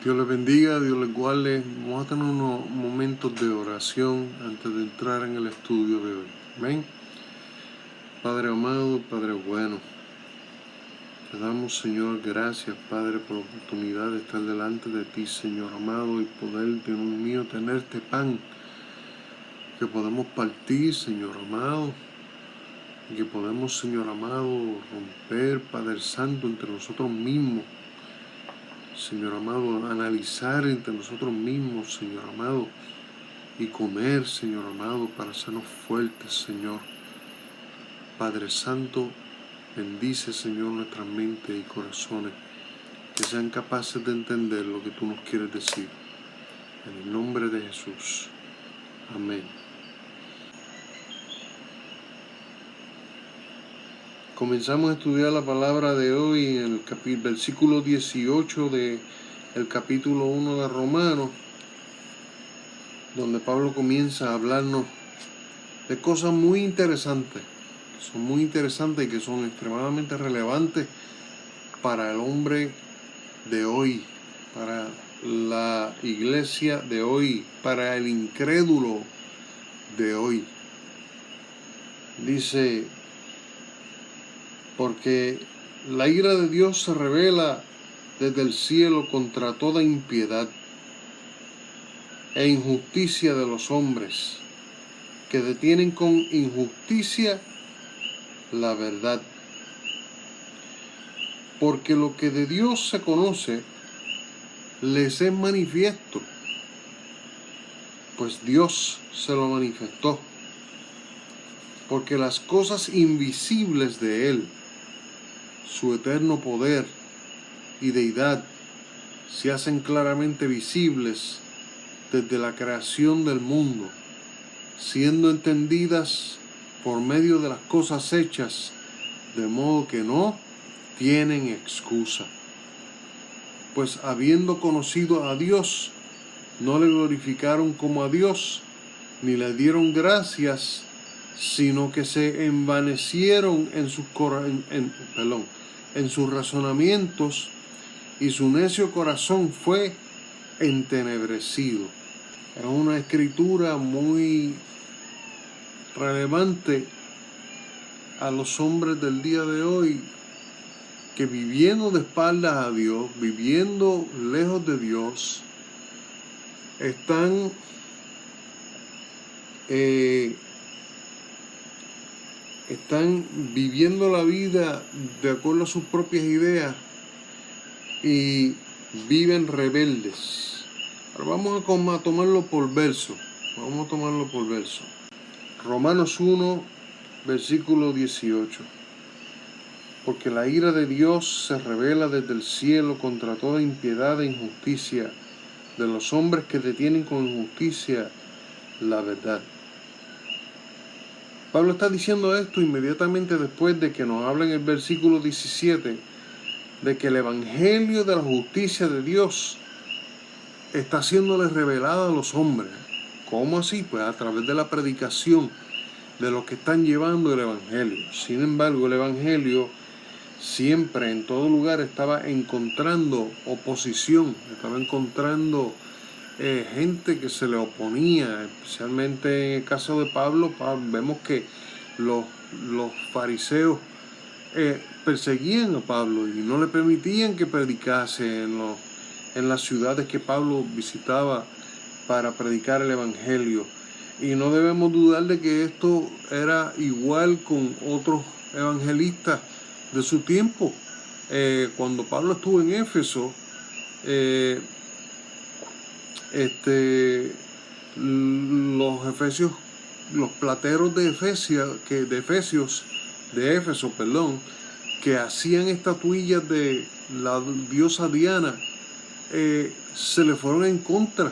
Dios les bendiga, Dios les guarde. Vamos a tener unos momentos de oración antes de entrar en el estudio de hoy. Amén. Padre amado, Padre bueno, te damos, Señor, gracias, Padre, por la oportunidad de estar delante de ti, Señor amado, y poder, Dios mío, tener este pan que podemos partir, Señor amado, y que podemos, Señor amado, romper, Padre Santo, entre nosotros mismos. Señor amado, analizar entre nosotros mismos, Señor amado, y comer, Señor amado, para hacernos fuertes, Señor. Padre Santo, bendice, Señor, nuestras mentes y corazones, que sean capaces de entender lo que tú nos quieres decir. En el nombre de Jesús. Amén. Comenzamos a estudiar la palabra de hoy en el versículo 18 del capítulo 1 de Romanos, donde Pablo comienza a hablarnos de cosas muy interesantes, que son muy interesantes y que son extremadamente relevantes para el hombre de hoy, para la iglesia de hoy, para el incrédulo de hoy. Dice, porque la ira de Dios se revela desde el cielo contra toda impiedad e injusticia de los hombres, que detienen con injusticia la verdad. Porque lo que de Dios se conoce les es manifiesto, pues Dios se lo manifestó. Porque las cosas invisibles de Él, su eterno poder y deidad, se hacen claramente visibles desde la creación del mundo, siendo entendidas por medio de las cosas hechas, de modo que no tienen excusa. Pues habiendo conocido a Dios, no le glorificaron como a Dios, ni le dieron gracias, sino que se envanecieron en sus razonamientos, y su necio corazón fue entenebrecido. Es una escritura muy relevante a los hombres del día de hoy, que viviendo de espaldas a Dios, viviendo lejos de Dios, están viviendo la vida de acuerdo a sus propias ideas y viven rebeldes. Ahora vamos a tomarlo por verso. Romanos 1, versículo 18. Porque la ira de Dios se revela desde el cielo contra toda impiedad e injusticia de los hombres que detienen con injusticia la verdad. Pablo está diciendo esto inmediatamente después de que nos habla en el versículo 17 de que el evangelio de la justicia de Dios está siéndole revelado a los hombres. ¿Cómo así? Pues a través de la predicación de los que están llevando el evangelio. Sin embargo, el evangelio siempre, en todo lugar, estaba encontrando oposición, estaba encontrando gente que se le oponía, especialmente en el caso de Pablo. Vemos que los fariseos perseguían a Pablo y no le permitían que predicase en las ciudades que Pablo visitaba para predicar el evangelio. Y no debemos dudar de que esto era igual con otros evangelistas de su tiempo. Cuando Pablo estuvo en Éfeso, los plateros de Éfeso, que hacían estatuillas de la diosa Diana, se le fueron en contra,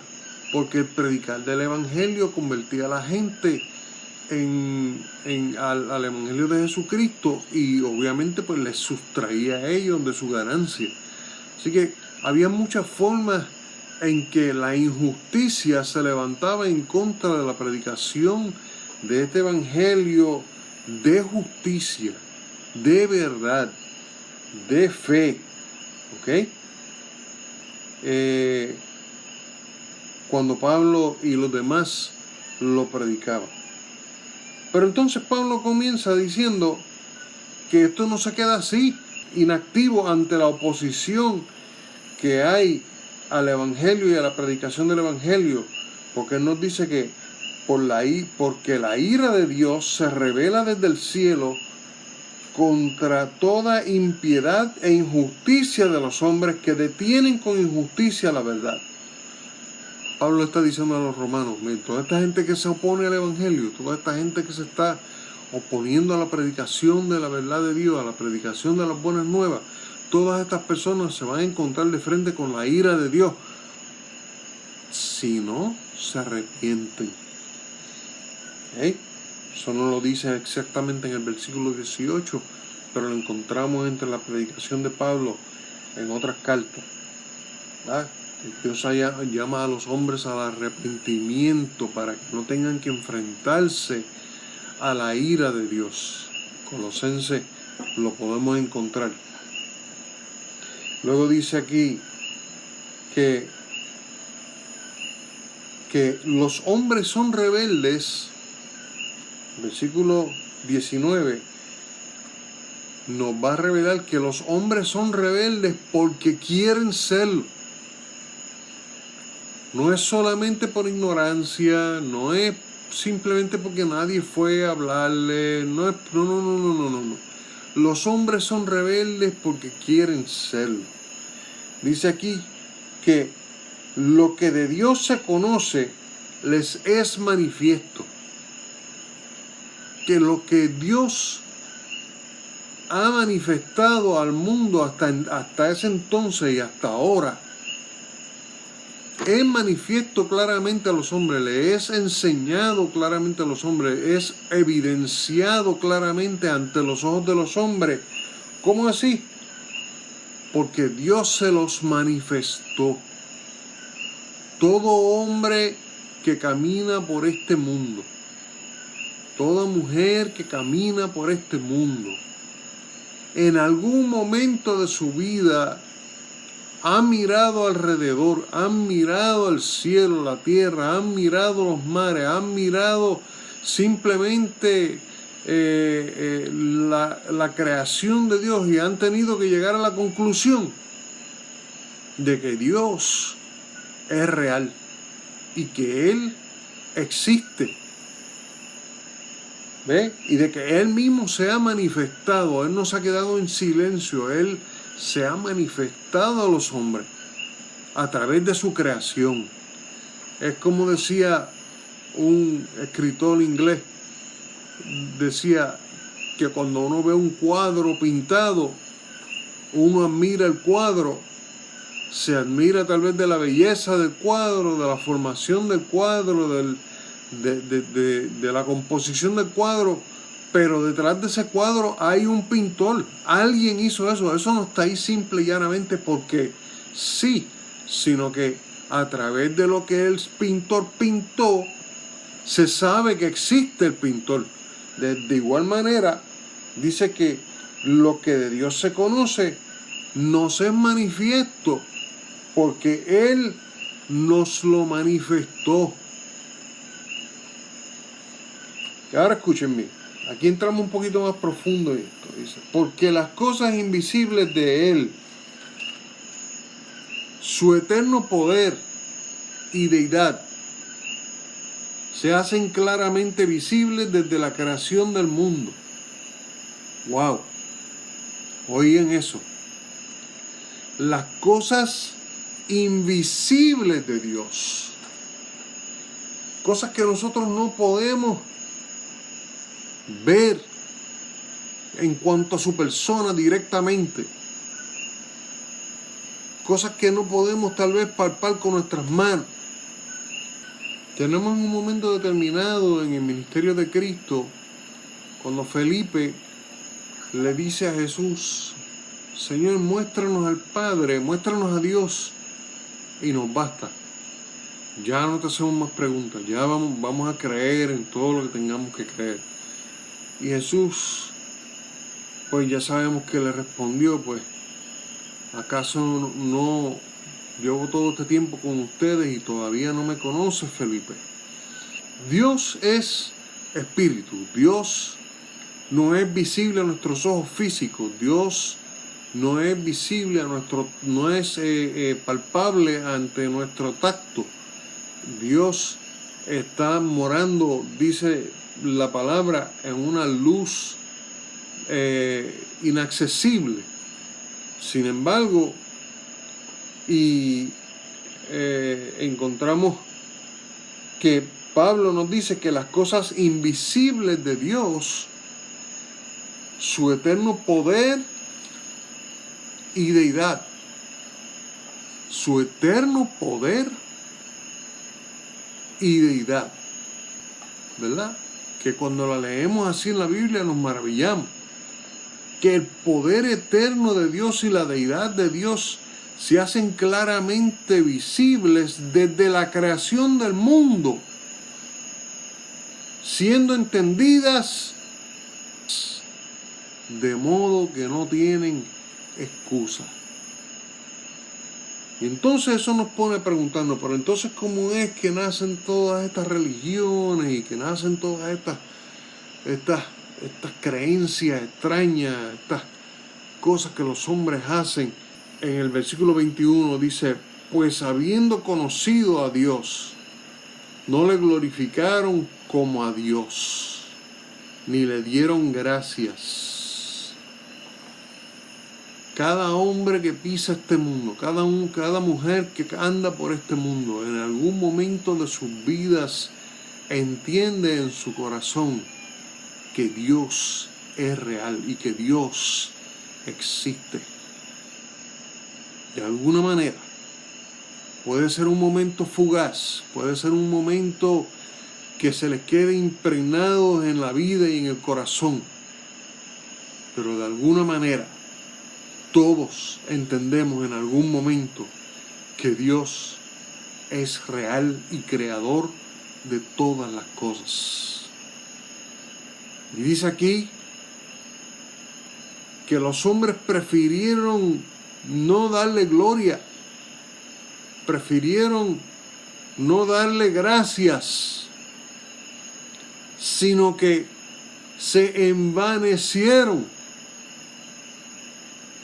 porque el predicar del evangelio convertía a la gente al evangelio de Jesucristo, y obviamente pues les sustraía a ellos de su ganancia. Así que había muchas formas en que la injusticia se levantaba en contra de la predicación de este evangelio de justicia, de verdad, de fe. ¿Ok? cuando Pablo y los demás lo predicaban. Pero entonces Pablo comienza diciendo que esto no se queda así, inactivo ante la oposición que hay al Evangelio y a la predicación del Evangelio, porque él nos dice que porque la ira de Dios se revela desde el cielo contra toda impiedad e injusticia de los hombres que detienen con injusticia la verdad. Pablo está diciendo a los romanos, toda esta gente que se opone al Evangelio, toda esta gente que se está oponiendo a la predicación de la verdad de Dios, a la predicación de las buenas nuevas, todas estas personas se van a encontrar de frente con la ira de Dios si no se arrepienten. Eso no lo dice exactamente en el versículo 18, pero lo encontramos entre la predicación de Pablo en otras cartas. ¿Verdad? Dios llama a los hombres al arrepentimiento para que no tengan que enfrentarse a la ira de Dios. Colosenses lo podemos encontrar. Luego dice aquí que los hombres son rebeldes. Versículo 19 nos va a revelar que los hombres son rebeldes porque quieren serlo. No es solamente por ignorancia, no es simplemente porque nadie fue a hablarle, no. Los hombres son rebeldes porque quieren serlo. Dice aquí que lo que de Dios se conoce les es manifiesto. Que lo que Dios ha manifestado al mundo hasta ese entonces y hasta ahora, es manifiesto claramente a los hombres, le es enseñado claramente a los hombres, es evidenciado claramente ante los ojos de los hombres. ¿Cómo así? Porque Dios se los manifestó. Todo hombre que camina por este mundo, toda mujer que camina por este mundo, en algún momento de su vida han mirado alrededor, han mirado al cielo, la tierra, han mirado los mares, han mirado simplemente la creación de Dios y han tenido que llegar a la conclusión de que Dios es real y que Él existe. ¿Ve? Y de que Él mismo se ha manifestado, Él no se ha quedado en silencio, Él se ha manifestado a los hombres a través de su creación. Es como decía un escritor inglés, decía que cuando uno ve un cuadro pintado, uno admira el cuadro, se admira tal vez de la belleza del cuadro, de la formación del cuadro, de la composición del cuadro, pero detrás de ese cuadro hay un pintor. Alguien hizo eso. Eso no está ahí simple y llanamente porque sí, sino que a través de lo que el pintor pintó, se sabe que existe el pintor. De igual manera, dice que lo que de Dios se conoce nos es manifiesto porque Él nos lo manifestó. Y ahora escúchenme, aquí entramos un poquito más profundo en esto. Dice, porque las cosas invisibles de Él, su eterno poder y deidad, se hacen claramente visibles desde la creación del mundo. ¡Wow! Oigan eso. Las cosas invisibles de Dios. Cosas que nosotros no podemos ver en cuanto a su persona directamente. Cosas que no podemos tal vez palpar con nuestras manos. Tenemos un momento determinado en el ministerio de Cristo cuando Felipe le dice a Jesús, Señor, muéstranos al Padre, muéstranos a Dios y nos basta. Ya no te hacemos más preguntas, ya vamos a creer en todo lo que tengamos que creer. Y Jesús, pues ya sabemos que le respondió, pues, ¿acaso no Llevo todo este tiempo con ustedes y todavía no me conoces, Felipe. Dios es espíritu. Dios no es visible a nuestros ojos físicos. Dios no es visible no es palpable ante nuestro tacto. Dios está morando, dice la palabra, en una luz inaccesible. Sin embargo, encontramos que Pablo nos dice que las cosas invisibles de Dios, su eterno poder y deidad, su eterno poder y deidad, ¿verdad? Que cuando la leemos así en la Biblia nos maravillamos, que el poder eterno de Dios y la deidad de Dios se hacen claramente visibles desde la creación del mundo, siendo entendidas de modo que no tienen excusa. Y entonces eso nos pone preguntando, pero entonces ¿cómo es que nacen todas estas religiones y que nacen todas estas creencias extrañas, estas cosas que los hombres hacen? En el versículo 21 dice, pues habiendo conocido a Dios, no le glorificaron como a Dios, ni le dieron gracias. Cada hombre que pisa este mundo, cada mujer que anda por este mundo, en algún momento de sus vidas entiende en su corazón que Dios es real y que Dios existe. De alguna manera, puede ser un momento fugaz, puede ser un momento que se les quede impregnado en la vida y en el corazón, pero de alguna manera, todos entendemos en algún momento que Dios es real y creador de todas las cosas. Y dice aquí que los hombres prefirieron no darle gloria, prefirieron no darle gracias, sino que se envanecieron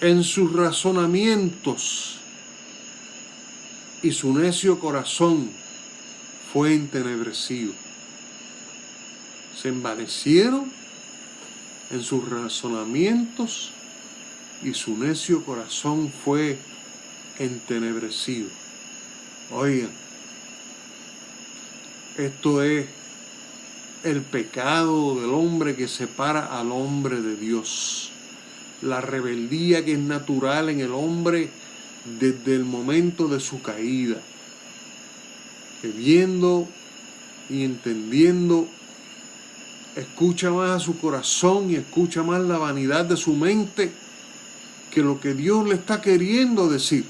en sus razonamientos y su necio corazón fue entenebrecido. Se envanecieron en sus razonamientos y su necio corazón fue entenebrecido. Oigan, esto es el pecado del hombre que separa al hombre de Dios. La rebeldía que es natural en el hombre desde el momento de su caída. Que viendo y entendiendo, escucha más a su corazón y escucha más la vanidad de su mente que lo que Dios le está queriendo decir.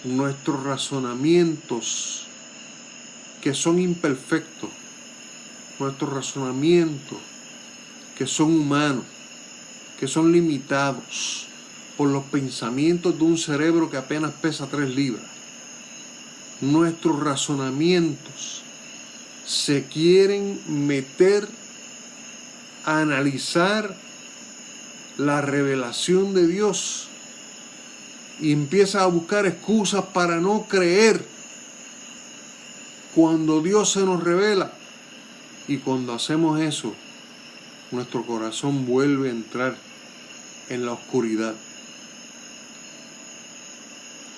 Nuestros razonamientos, que son imperfectos, nuestros razonamientos, que son humanos, que son limitados por los pensamientos de un cerebro que apenas pesa 3 libras. Nuestros razonamientos se quieren meter a analizar la revelación de Dios y empieza a buscar excusas para no creer cuando Dios se nos revela. Y cuando hacemos eso, nuestro corazón vuelve a entrar en la oscuridad.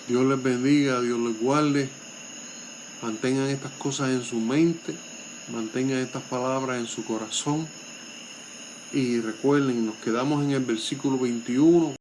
Dios les bendiga, Dios les guarde. Mantengan estas cosas en su mente, mantengan estas palabras en su corazón. Y recuerden, nos quedamos en el versículo 21.